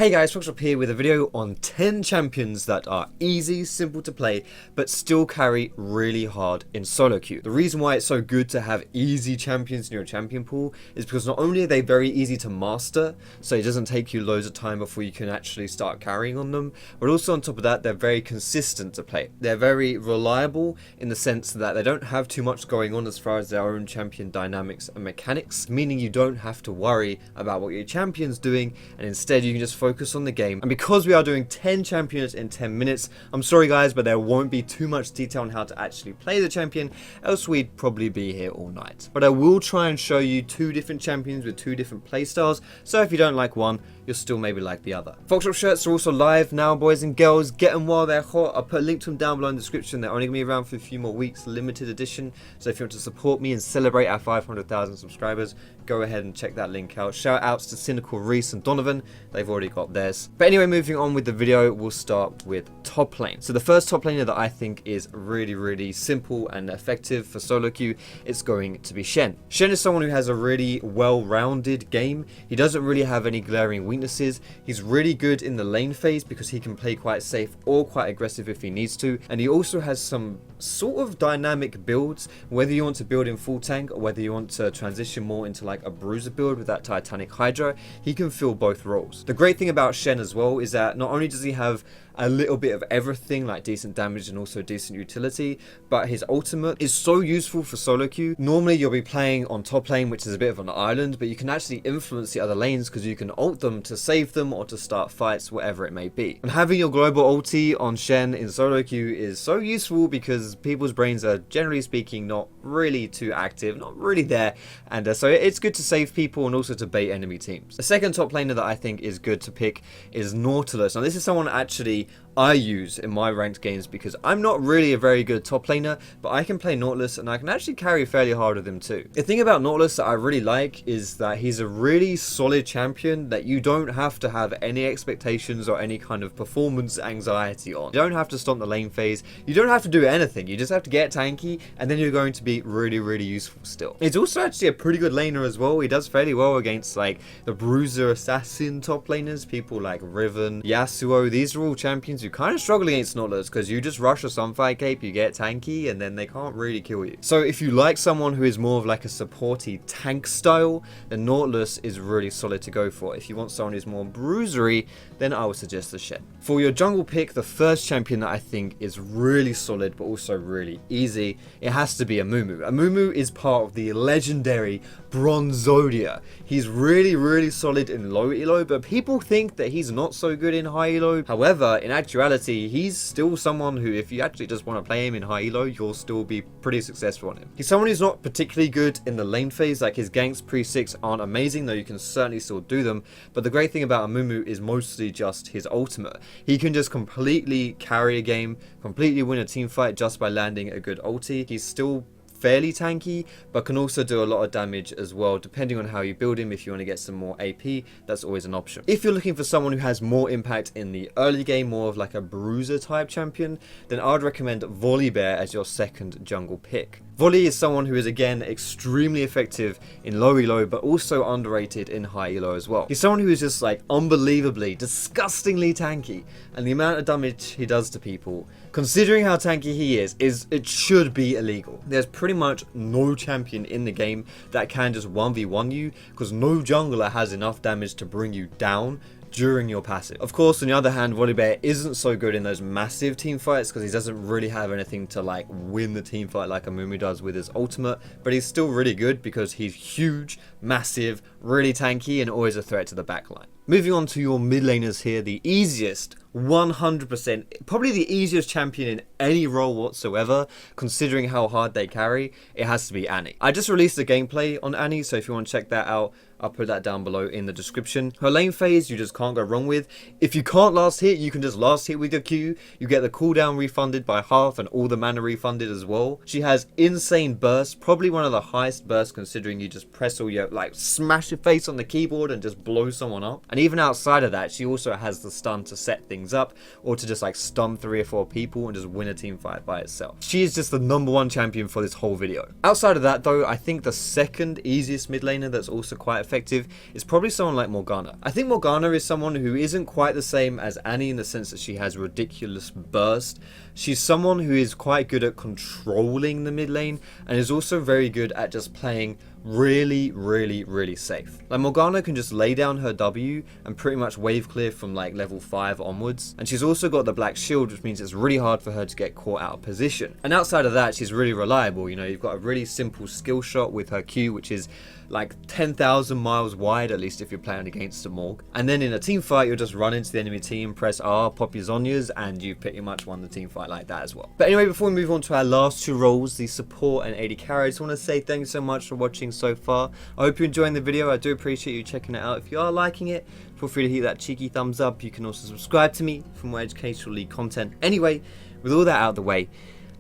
Hey guys, Foxdrop here with a video on 10 champions that are easy, simple to play, but still carry really hard in solo queue. The reason why it's so good to have easy champions in your champion pool is because not only are they very easy to master, so it doesn't take you loads of time before you can actually start carrying on them, but also on top of that, they're very consistent to play. They're very reliable in the sense that they don't have too much going on as far as their own champion dynamics and mechanics, meaning you don't have to worry about what your champion's doing, and instead you can just focus on the game. And because we are doing 10 champions in 10 minutes, I'm sorry guys, but there won't be too much detail on how to actually play the champion, else we'd probably be here all night. But I will try and show you 2 different champions with 2 different playstyles, so if you don't like one, you'll still maybe like the other. Foxdrop shirts are also live now, boys and girls. Get them while they're hot. I'll put a link to them down below in the description. They're only going to be around for a few more weeks, limited edition. So if you want to support me and celebrate our 500,000 subscribers, go ahead and check that link out. Shout outs to Cynical, Reese and Donovan. They've already got theirs. But anyway, moving on with the video, we'll start with top lane. So the first top laner that I think is really simple and effective for solo queue, it's going to be Shen. Shen is someone who has a really well-rounded game. He doesn't really have any glaring weaknesses. He's really good in the lane phase because he can play quite safe or quite aggressive if he needs to, and he also has some sort of dynamic builds, whether you want to build in full tank or whether you want to transition more into like a bruiser build with that Titanic Hydra. He can fill both roles. The great thing about Shen as well is that not only does he have a little bit of everything, like decent damage and also decent utility, but his ultimate is so useful for solo queue. Normally you'll be playing on top lane, which is a bit of an island, but you can actually influence the other lanes because you can ult them to save them or to start fights, whatever it may be. And having your global ulti on Shen in solo queue is so useful because people's brains are, generally speaking, not really too active, not really there, and so it's good to save people and also to bait enemy teams. The second top laner that I think is good to pick is Nautilus. Now this is someone actually I use in my ranked games because I'm not really a very good top laner, but I can play Nautilus and I can actually carry fairly hard with him too. The thing about Nautilus that I really like is that he's a really solid champion that you don't have to have any expectations or any kind of performance anxiety on. You don't have to stomp the lane phase, you don't have to do anything, you just have to get tanky and then you're going to be really useful still. He's also actually a pretty good laner as well. He does fairly well against like the bruiser assassin top laners, people like Riven, Yasuo. These are all champions who kind of struggle against Nautilus because you just rush a Sunfire Cape, you get tanky, and then they can't really kill you. So if you like someone who is more of like a supporty tank style, then Nautilus is really solid to go for. If you want someone who's more bruisery, then I would suggest the Shen. For your jungle pick, the first champion that I think is really solid but also really easy, it has to be Amumu. Amumu is part of the legendary Bronzodia. He's really solid in low elo, but people think that he's not so good in high elo. However, in actuality, he's still someone who, if you actually just want to play him in high elo, you'll still be pretty successful on him. He's someone who's not particularly good in the lane phase, like his ganks pre-6 aren't amazing, though you can certainly still do them, but the great thing about Amumu is mostly just his ultimate. He can just completely carry a game, completely win a team fight just by landing a good ulti. He's still fairly tanky, but can also do a lot of damage as well, depending on how you build him. If you want to get some more AP, that's always an option. If you're looking for someone who has more impact in the early game, more of like a bruiser type champion, then I would recommend Volibear as your second jungle pick. Volley is someone who is again extremely effective in low elo, but also underrated in high elo as well. He's someone who is just like unbelievably, disgustingly tanky, and the amount of damage he does to people, considering how tanky he is it should be illegal. There's pretty much no champion in the game that can just 1v1 you, because no jungler has enough damage to bring you down during your passive. Of course, on the other hand, Volibear isn't so good in those massive team fights because he doesn't really have anything to like win the team fight like Amumu does with his ultimate, but he's still really good because he's huge, massive, really tanky, and always a threat to the backline. Moving on to your mid laners here, the easiest, 100%, probably the easiest champion in any role whatsoever, considering how hard they carry, it has to be Annie. I just released a gameplay on Annie, so if you want to check that out, I'll put that down below in the description. Her lane phase, you just can't go wrong with. If you can't last hit, you can just last hit with your Q. You get the cooldown refunded by half and all the mana refunded as well. She has insane burst, probably one of the highest bursts considering you just press all your, like, smash your face on the keyboard and just blow someone up. And even outside of that, she also has the stun to set things up or to just like stun 3 or 4 people and just win a team fight by itself. She is just the #1 champion for this whole video. Outside of that though, I think the second easiest mid laner that's also quite effective is probably someone like Morgana. I think Morgana is someone who isn't quite the same as Annie in the sense that she has ridiculous burst. She's someone who is quite good at controlling the mid lane and is also very good at just playing really safe. Like Morgana can just lay down her W and pretty much wave clear from like level 5 onwards, and she's also got the black shield, which means it's really hard for her to get caught out of position. And outside of that, she's really reliable. You know, you've got a really simple skill shot with her Q, which is like 10,000 miles wide, at least if you're playing against a Morg. And then in a team fight, you'll just run into the enemy team, press R, pop your Zhonya's, and you pretty much won the team fight like that as well. But anyway, before we move on to our last two roles, the support and AD carry, I just want to say thank you so much for watching so far. I hope you're enjoying the video. I do appreciate you checking it out. If you are liking it, feel free to hit that cheeky thumbs up. You can also subscribe to me for more educational league content. Anyway, with all that out of the way,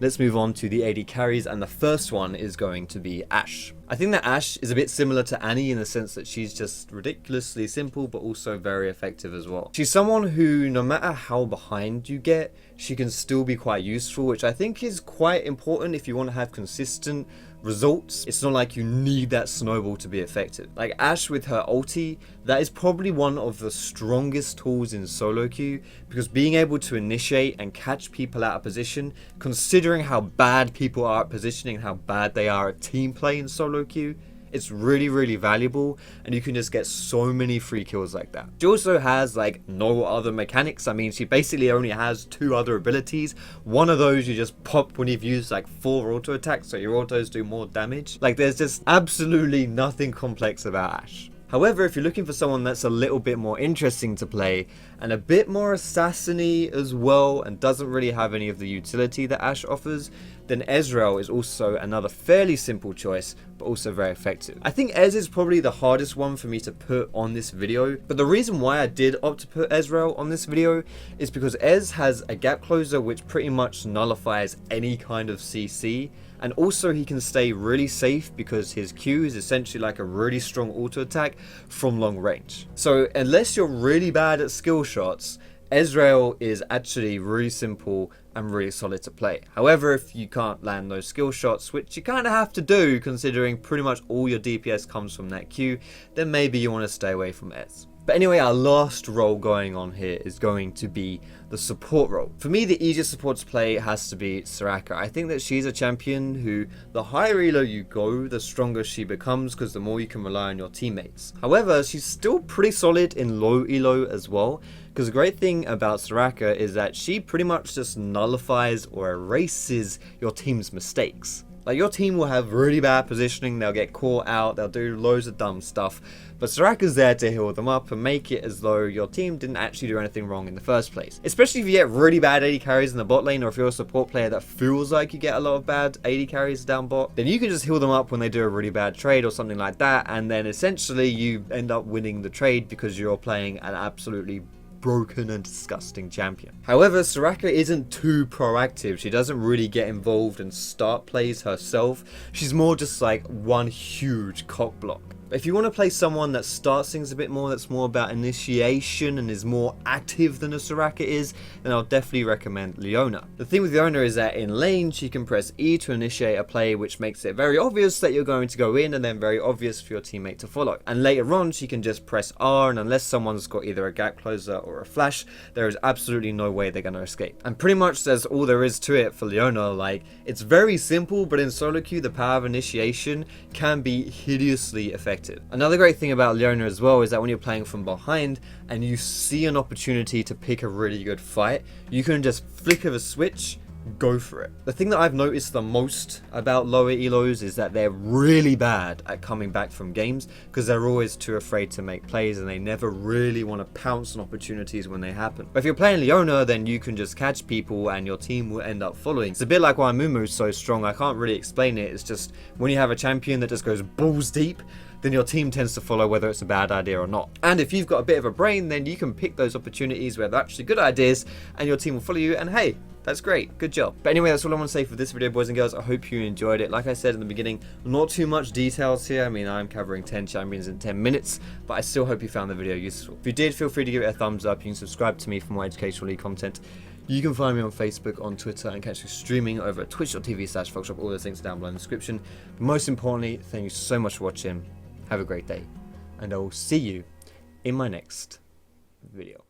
let's move on to the AD carries, and the first one is going to be Ashe. I think that Ashe is a bit similar to Annie in the sense that she's just ridiculously simple but also very effective as well. She's someone who, no matter how behind you get, she can still be quite useful, which I think is quite important if you want to have consistent results. It's not like you need that snowball to be effective. Like Ashe with her ulti, that is probably one of the strongest tools in solo queue, because being able to initiate and catch people out of position, considering how bad people are at positioning and how bad they are at team play in solo queue, it's really valuable, and you can just get so many free kills like that. She also has like no other mechanics. I mean, she basically only has 2 other abilities. One of those you just pop when you've used like 4 auto attacks, so your autos do more damage. Like there's just absolutely nothing complex about Ashe. However, if you're looking for someone that's a little bit more interesting to play and a bit more assassin-y as well and doesn't really have any of the utility that Ashe offers, then Ezreal is also another fairly simple choice, but also very effective. I think Ez is probably the hardest one for me to put on this video, but the reason why I did opt to put Ezreal on this video is because Ez has a gap closer which pretty much nullifies any kind of CC, and also he can stay really safe because his Q is essentially like a really strong auto attack from long range. So unless you're really bad at skill shots, Ezreal is actually really simple and really solid to play. However, if you can't land those skill shots, which you kind of have to do considering pretty much all your DPS comes from that Q, then maybe you want to stay away from Ez. But anyway, our last role going on here is going to be the support role. For me, the easiest support to play has to be Soraka. I think that she's a champion who, the higher elo you go, the stronger she becomes, because the more you can rely on your teammates. However, she's still pretty solid in low elo as well, because the great thing about Soraka is that she pretty much just nullifies or erases your team's mistakes. Like, your team will have really bad positioning, they'll get caught out, they'll do loads of dumb stuff, but Soraka's there to heal them up and make it as though your team didn't actually do anything wrong in the first place. Especially if you get really bad AD carries in the bot lane, or if you're a support player that feels like you get a lot of bad AD carries down bot, then you can just heal them up when they do a really bad trade or something like that, and then essentially you end up winning the trade because you're playing an absolutely broken and disgusting champion. However, Soraka isn't too proactive. She doesn't really get involved and start plays herself. She's more just like one huge cock block. If you want to play someone that starts things a bit more, that's more about initiation and is more active than a Soraka is, then I'll definitely recommend Leona. The thing with Leona is that in lane, she can press E to initiate a play, which makes it very obvious that you're going to go in and then very obvious for your teammate to follow. And later on, she can just press R, and unless someone's got either a gap closer or a flash, there is absolutely no way they're going to escape. And pretty much that's all there is to it for Leona. Like, it's very simple, but in solo queue, the power of initiation can be hideously effective. Another great thing about Leona as well is that when you're playing from behind and you see an opportunity to pick a really good fight, you can just flick of a switch, go for it. The thing that I've noticed the most about lower elos is that they're really bad at coming back from games because they're always too afraid to make plays and they never really want to pounce on opportunities when they happen. But if you're playing Leona, then you can just catch people and your team will end up following. It's a bit like why Mumu's so strong. I can't really explain it. It's just when you have a champion that just goes balls deep, then your team tends to follow whether it's a bad idea or not. And if you've got a bit of a brain, then you can pick those opportunities where they're actually good ideas and your team will follow you, and hey, that's great, good job. But anyway, that's all I want to say for this video, boys and girls. I hope you enjoyed it. Like I said in the beginning, not too much details here. I mean, I'm covering 10 champions in 10 minutes, but I still hope you found the video useful. If you did, feel free to give it a thumbs up. You can subscribe to me for more educational league content. You can find me on Facebook, on Twitter, and catch me streaming over at twitch.tv/Foxdrop. All those links are down below in the description. But most importantly, thank you so much for watching. Have a great day, and I will see you in my next video.